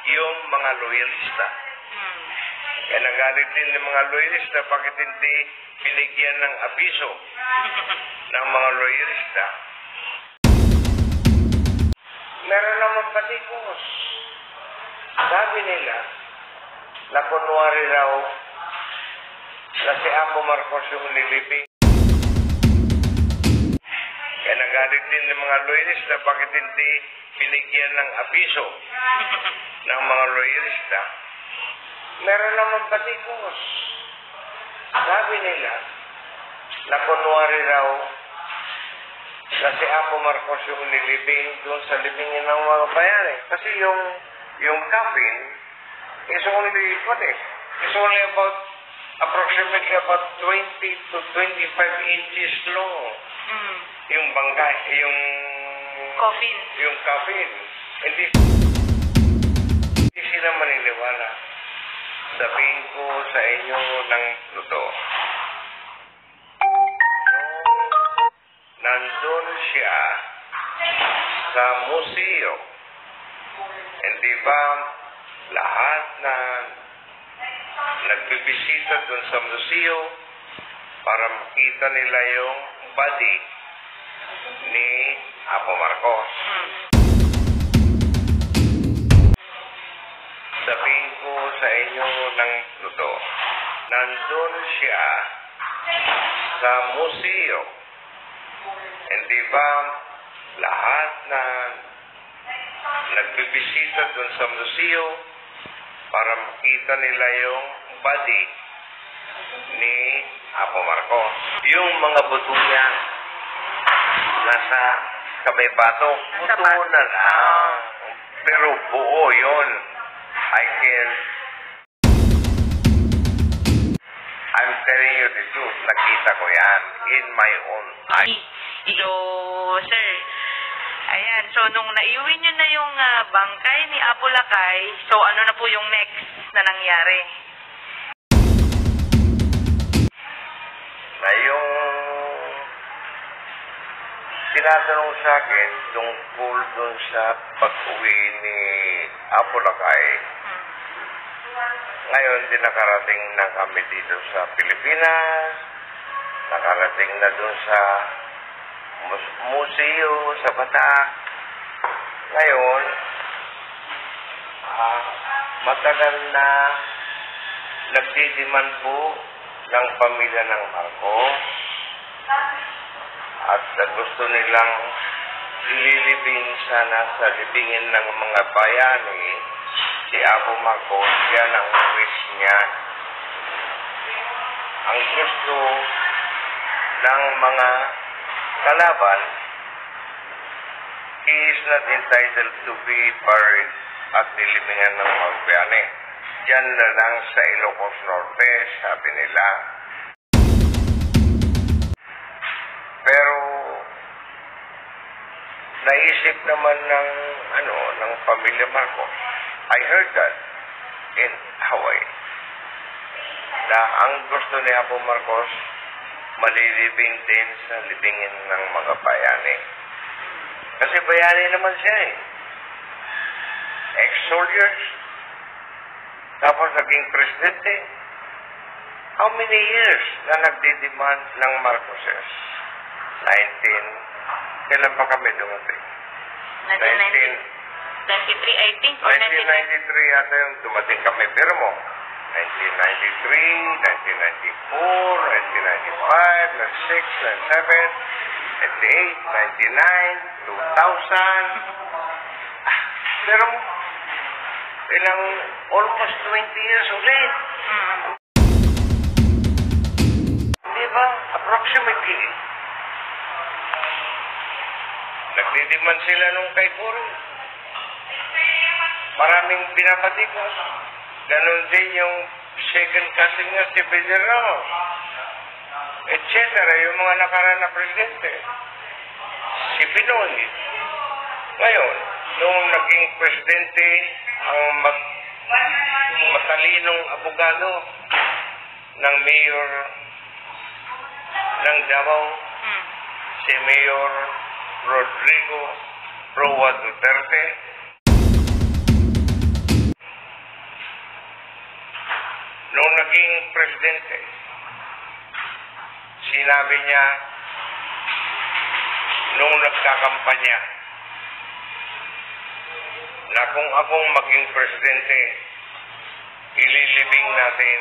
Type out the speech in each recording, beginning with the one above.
yung mga loyalista. Kaya nagalit din ng mga loyalista, bakit hindi binigyan ng abiso ng mga loyalista? Meron naman patikos. Sabi nila, na kunwari raw, na si Apo Marcos yung nilibing. Kaya nagalit din ng mga loyalista, bakit hindi binigyan ng abiso ng mga loyalista? Meron naman patikos. Sabi nila, na kunwari raw, na si Apo Marcos yung nilibing doon sa libingin ng mga bayan eh. Kasi yung coffin is only, is only approximately about 20 to 25 inches long. Yung bangkay, yung coffin. Hindi sila maniniwala. Sabihin ko sa inyo ng totoo. Nandun siya sa museo. Hindi ba lahat na nagbibisita dun sa museo para makita nila yung body ni Apo Marcos? Sabihin ko sa inyo ng totoo. Nandun siya sa museo. Hindi ba lahat na nagbibisita dun sa museo para makita nila yung body ni Apo Marcos? Yung mga buto niya nasa kamay bato. Buto na lang. Pero buo yun. I'm telling you the truth. Nakita ko yan in my own eyes. So, sir, ayan. So, nung naiuwi nyo na yung bangkay ni Apo Lakay, so ano na po yung next na nangyari? Na yung tinatanong sa akin tungkol dun sa pag-uwi ni Apo Lakay. Ngayon, din nakarating na kami dito sa Pilipinas. Nakarating na dun sa museo sa Batak. Ngayon, matagal na nagdidiman po ng pamilya ng Marcos at gusto nilang ililibing sana sa libingin ng mga bayani si Apo Marcos. Yan ang wish niya. Ang gusto ng mga kalaban, he is not entitled to be buried at nilibingan ng mga bayani. Diyan na lang sa Ilocos Norte, sabi nila. Pero naisip naman ng pamilya Marcos. I heard that in Hawaii. Na ang gusto ni Apo Marcos malilibing din sa libingin ng mga bayani. Kasi bayani naman siya eh. Ex-soldiers. Tapos naging presidente. How many years na nagdidemand ng Marcoses? 19. Kailan pa kami dumating? 1993, I think. 1993 yata yung dumating kami. Pero mo, 1993, 1994, 1995, 96, 97, 98, 99, 2000. Pero ilang almost 20 years ulit. Di ba? Approximately. Nagdidiman sila nung kay Cory. Maraming binapatikos. Ganon din yung second cousin nga si Pedro Ramos. Etc. Yung mga nakaraan na presidente. Si Pinoy. Ngayon, nung naging presidente, ang matalinong abogado ng mayor ng Davao, si Mayor Rodrigo Roa Duterte, naging presidente, sinabi niya nung nagkakampanya na kung akong maging presidente, ililibing natin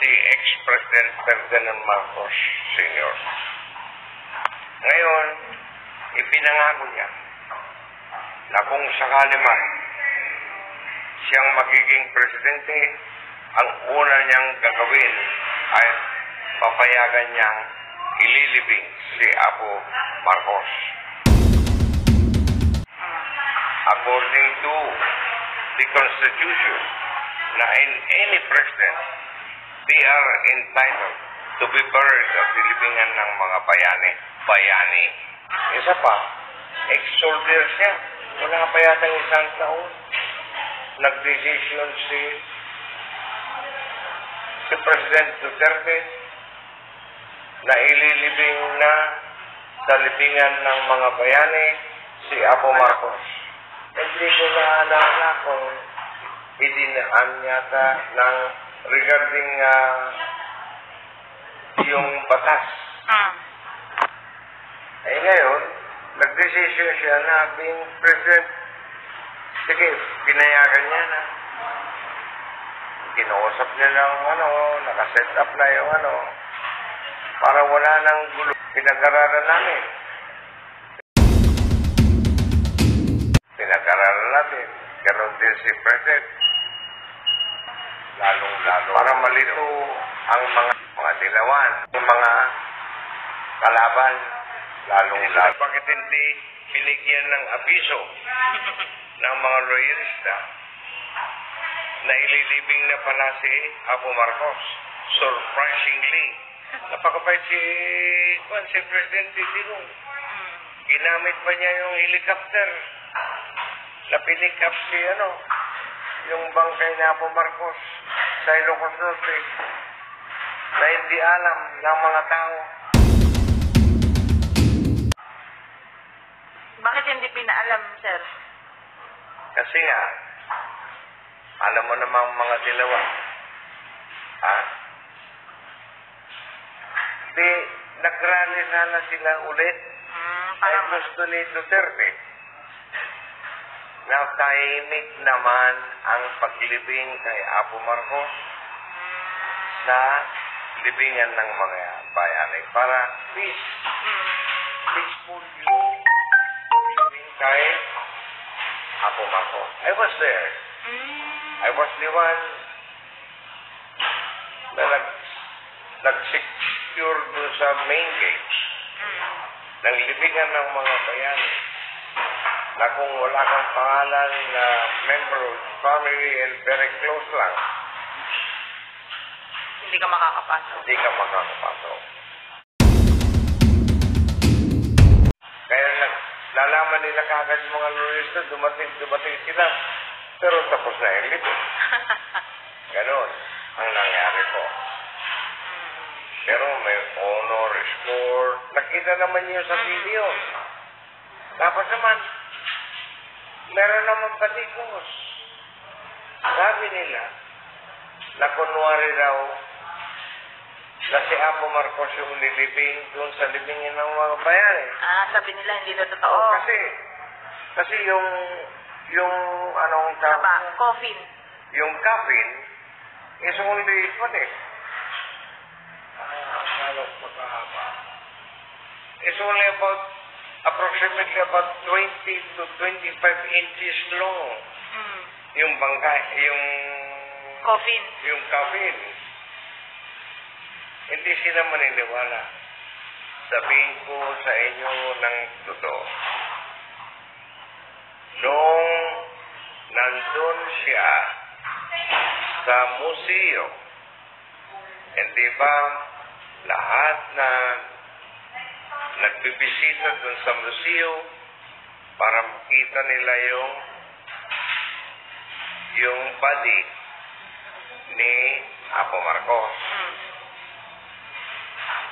si ex-president Ferdinand Marcos Sr. Ngayon, ipinangako niya na kung sakali man siyang magiging presidente, ang una niyang gagawin ay papayagan niyang ililibing si Apo Marcos. According to the Constitution, na in any president, they are entitled to be buried at nilibingan ng mga bayani. Isa pa, ex-soldier siya. Wala pa yatang isang taon. Nag-decision si President Duterte na ililibing na sa libingan ng mga bayani si Apo Marcos. Hindi ko naalala kung idinaan yata ng regarding yung batas. Eh ngayon, nag-decision siya na being president. Sige, pinayagan niya na. Kinausap niya ng nakaset up na yung para wala nang gulo. Pinag-aralan namin. Pinag-aralan natin. Ganon din si president. Lalong-lalo. Para malito ang mga dilawan. Yung mga kalaban. Lalong-lalo. Bakit hindi binigyan ng abiso ng mga loyalista na ililibing na pala si Apo Marcos? Surprisingly, napakabait si Presidente Digong. Ginamit pa niya yung helicopter na pinikap si yung bangkay ni Apo Marcos sa Ilocos Norte na hindi alam ng mga tao. Bakit hindi pinaalam, sir? Kasi nga, alam mo namang mga dilawa. Ha? Di, nagrally sana sila ulit. Ay gusto ni Duterte na tahimik naman ang paglibing kay Apo Marcos sa libingan ng mga bayani para peaceful yung libing kay Apo Marcos. I was there. I was the one na nag-secure doon sa main gate ng libingan ng mga bayani na kung wala kang pangalan na member of family and very close lang, Hindi ka makakapasok. hindi ka makakapasok. Kaya nalaman nila kagad yung mga loyalista, dumating sila. Pero tapos na yung libing. Ganon ang nangyari po. Pero may honor, score. Nakita naman niyo sa video. Tapos naman, meron naman patikos. Sabi nila, na kunwari raw, na si Apo Marcos yung nilibing doon sa libingin ng mga bayani. Sabi nila hindi na totoo. Kasi yung anong tawag? Coffin. Yung coffin is only it's only approximately about 20 to 25 inches long. Yung bangkay, yung Coffin. Yung coffin. Hindi sila maniniwala. Sabihin ko sa inyo ng totoo. Nung nandun siya sa museo, hindi ba lahat na nagbibisita dun sa museo para makita nila yung body ni Apo Marcos.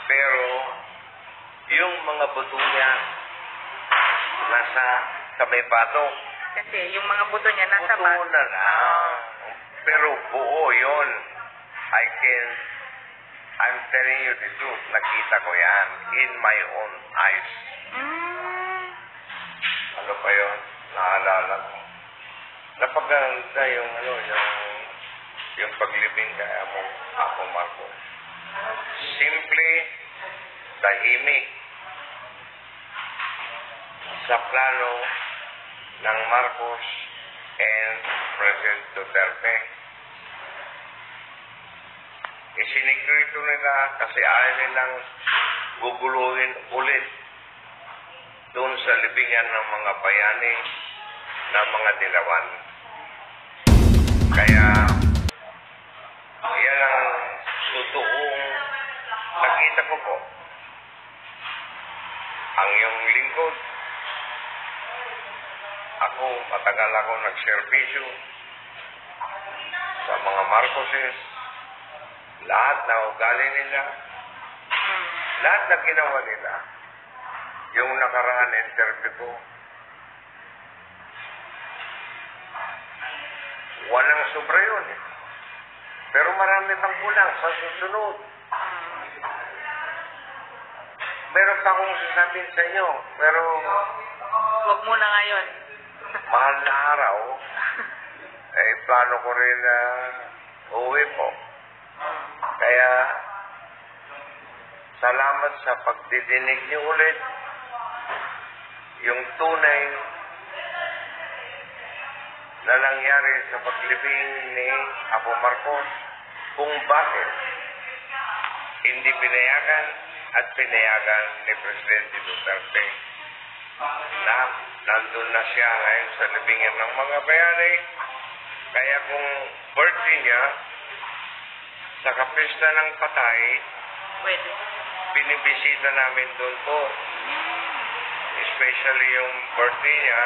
Pero yung mga buto niya nasa kamay pato. Kasi yung mga buto niya nasa buto na lang. Pero buo yun. I'm telling you the truth. Nakita ko yan in my own eyes. Ano pa yun? Naalala ko. Napaganda yung paglibing kay Apo Marcos. Simple, tahimik, sa plano ng Marcos and President Duterte. Isinikrito nila kasi ayaw nilang guguluhin ulit doon sa libingan ng mga bayani ng mga dilawan. Kaya, yan ang totoong nakita ko po. Ang iyong lingkod, matagal ako nagserbisyo sa mga Marcoses, lahat na ugali nila, lahat na ginawa nila, yung nakaraan interview ko, walang sobra yun. Pero marami pang kulang sa susunod. Meron pa akong sasabihin sa inyo, pero Huwag muna ngayon. mahal na araw, plano ko rin na uuwi po. Kaya, salamat sa pagdidinig niyo ulit yung tunay na nangyari sa paglibing ni Apo Marcos, kung bakit hindi pinayagan at pinayagan ni Presidente Duterte na nandun na siya ngayon sa libingan ng mga bayani. Kaya kung birthday niya, sa kapista ng patay, Pwede. binibisita namin doon po. Especially yung birthday niya,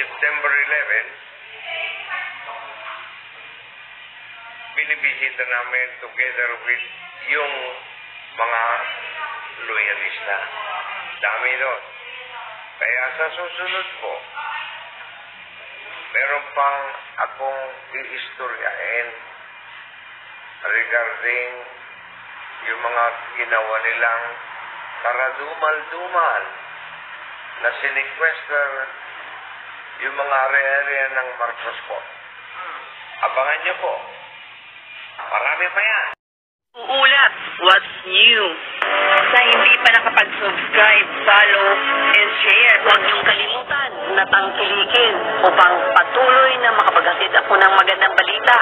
September 11, binibisita namin together with yung mga loyalista. Dami doon. Kaya sa susunod po, meron pang akong iistoryahin regarding yung mga ginawa nilang karadumal-dumal na sinequester yung mga area ng Marcos po. Abangan niyo po. Marami pa yan. Uulat, what's new? Sa hindi pa nakapag-subscribe, follow, and share, huwag niyong kalimutan na tangkilikin upang patuloy na makapaghatid ako ng magandang balita